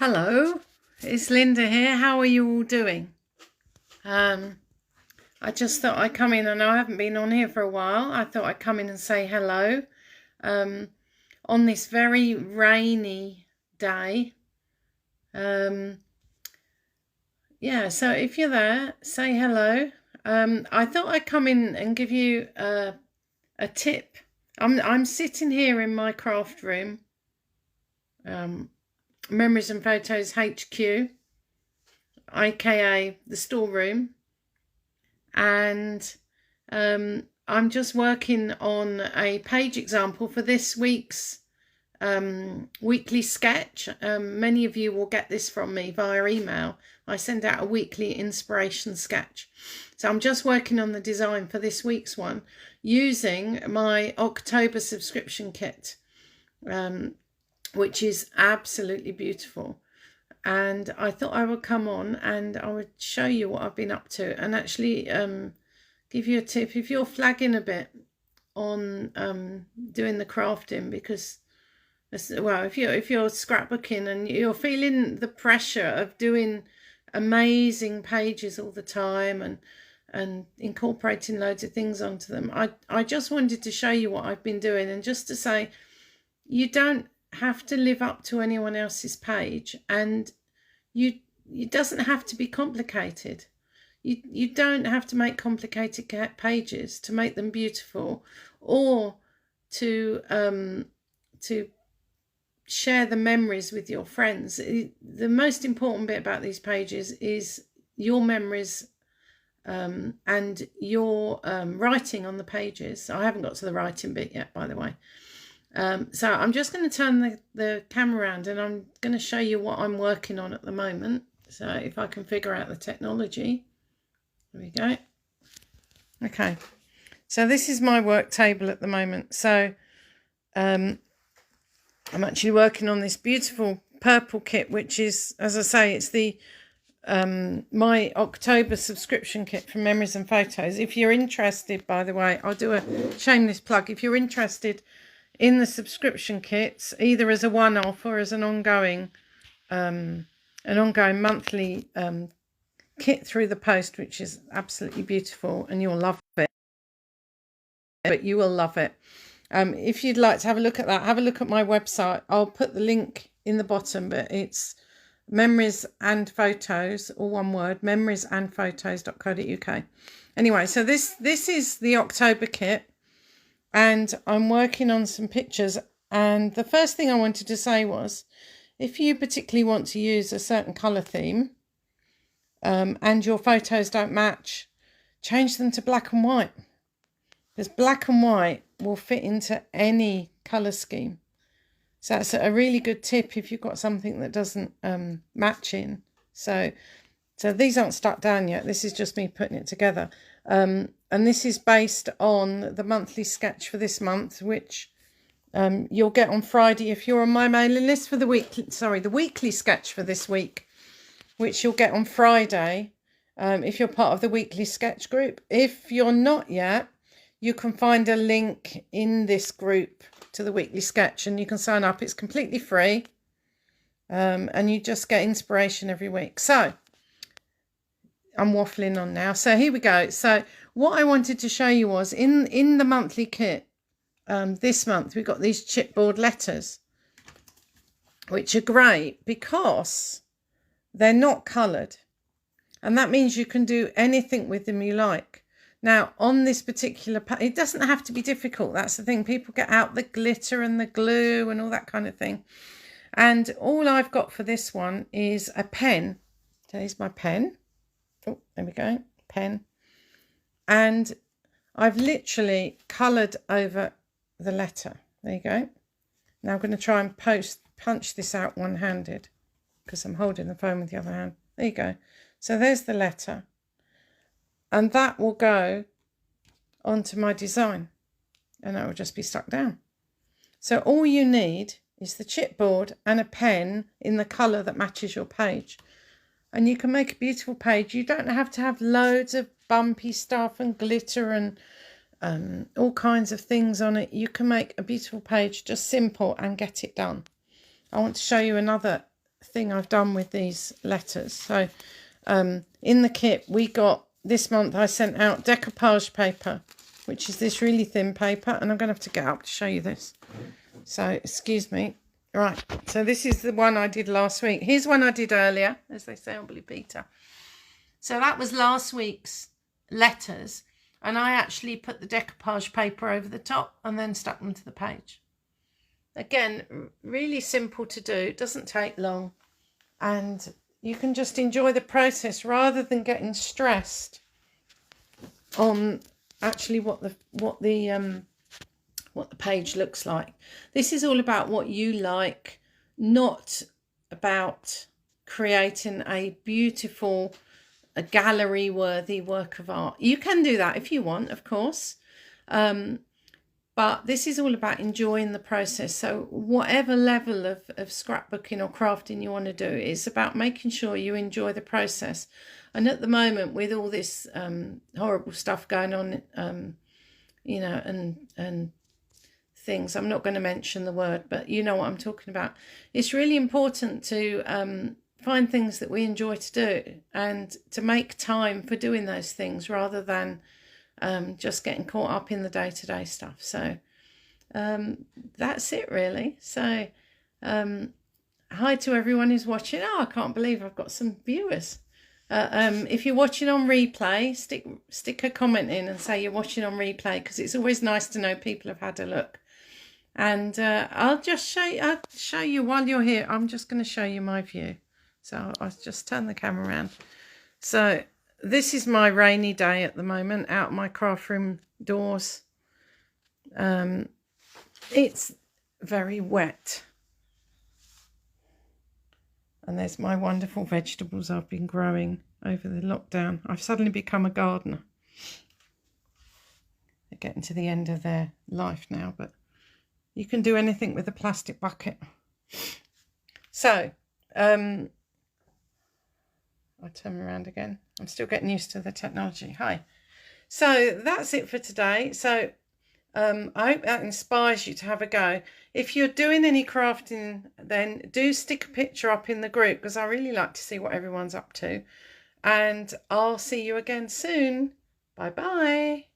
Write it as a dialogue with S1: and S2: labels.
S1: Hello, it's Linda here. How are you all doing? I just thought I'd come in. I know I haven't been on here for a while. I thought I'd come in and say hello on this very rainy day. Yeah, so if you're there, say hello. I thought I'd come in and give you a tip. I'm sitting here in my craft room. Memories and Photos HQ, aka the storeroom, and I'm just working on a page example for this week's weekly sketch. Many of you will get this from me via email. I send out a weekly inspiration sketch. So I'm just working on the design for this week's one using my October subscription kit, which is absolutely beautiful. And I thought I would come on and I would show you what I've been up to, and actually give you a tip if you're flagging a bit on doing the crafting, because, well, if you're scrapbooking and you're feeling the pressure of doing amazing pages all the time and incorporating loads of things onto them, I just wanted to show you what I've been doing, and just to say you don't have to live up to anyone else's page, and it doesn't have to be complicated. You don't have to make complicated pages to make them beautiful, or to share the memories with your friends. The most important bit about these pages is your memories and your writing on the pages. I haven't got to the writing bit yet, by the way. So I'm just going to turn the camera around and I'm going to show you what I'm working on at the moment. So if I can figure out the technology. There we go. Okay. So this is my work table at the moment. So I'm actually working on this beautiful purple kit, which is, as I say, it's the my October subscription kit from Memories and Photos. If you're interested, by the way, I'll do a shameless plug. If you're interested in the subscription kits, either as a one-off or as an ongoing monthly kit through the post, which is absolutely beautiful, and you'll love it. But you will love it. If you'd like to have a look at that, have a look at my website. I'll put the link in the bottom, but it's Memories and Photos, all one word, memoriesandphotos.co.uk. Anyway, so this is the October kit. And I'm working on some pictures. And the first thing I wanted to say was, if you particularly want to use a certain colour theme and your photos don't match, change them to black and white. Because black and white will fit into any colour scheme. So that's a really good tip if you've got something that doesn't match in. So these aren't stuck down yet. This is just me putting it together. And this is based on the monthly sketch for this month, which you'll get on Friday if you're on my mailing list for the weekly sketch for this week, which you'll get on Friday if you're part of the weekly sketch group. If you're not yet, you can find a link in this group to the weekly sketch and you can sign up. It's completely free and you just get inspiration every week. So I'm waffling on now. So here we go. So what I wanted to show you was in the monthly kit, this month, we've got these chipboard letters, which are great because they're not coloured. And that means you can do anything with them you like. Now, on this particular it doesn't have to be difficult. That's the thing. People get out the glitter and the glue and all that kind of thing. And all I've got for this one is a pen. So here's my pen. Oh, there we go, pen. And I've literally coloured over the letter. There you go. Now I'm going to try and punch this out one-handed because I'm holding the phone with the other hand. There you go. So there's the letter. And that will go onto my design. And that will just be stuck down. So all you need is the chipboard and a pen in the colour that matches your page. And you can make a beautiful page. You don't have to have loads of bumpy stuff and glitter and all kinds of things on it. You can make a beautiful page, just simple, and get it done. I want to show you another thing I've done with these letters. So in the kit we got, this month I sent out decoupage paper, which is this really thin paper, and I'm going to have to get up to show you this. So excuse me. Right, so this is the one I did last week. Here's one I did earlier, as they say on Blue Peter. So that was last week's letters, and I actually put the decoupage paper over the top and then stuck them to the page. Again, really simple to do, it doesn't take long, and you can just enjoy the process rather than getting stressed on actually what the page looks like. This is all about what you like, not about creating a beautiful, a gallery worthy work of art. You can do that if you want, of course, but this is all about enjoying the process. So whatever level of scrapbooking or crafting you want to do, it's about making sure you enjoy the process. And at the moment, with all this horrible stuff going on, you know, and things, I'm not going to mention the word, but you know what I'm talking about. It's really important to find things that we enjoy to do and to make time for doing those things rather than just getting caught up in the day-to-day stuff. So that's it really. So hi to everyone who's watching. Oh, I can't believe I've got some viewers. If you're watching on replay, stick a comment in and say you're watching on replay, because it's always nice to know people have had a look. And I'll show you while you're here. I'm just going to show you my view. So I'll just turn the camera around. So this is my rainy day at the moment, out my craft room doors. It's very wet. And there's my wonderful vegetables I've been growing over the lockdown. I've suddenly become a gardener. They're getting to the end of their life now, but you can do anything with a plastic bucket. So, I'll turn around again. I'm still getting used to the technology. Hi. So that's it for today. So I hope that inspires you to have a go. If you're doing any crafting, then do stick a picture up in the group, because I really like to see what everyone's up to. And I'll see you again soon. Bye bye.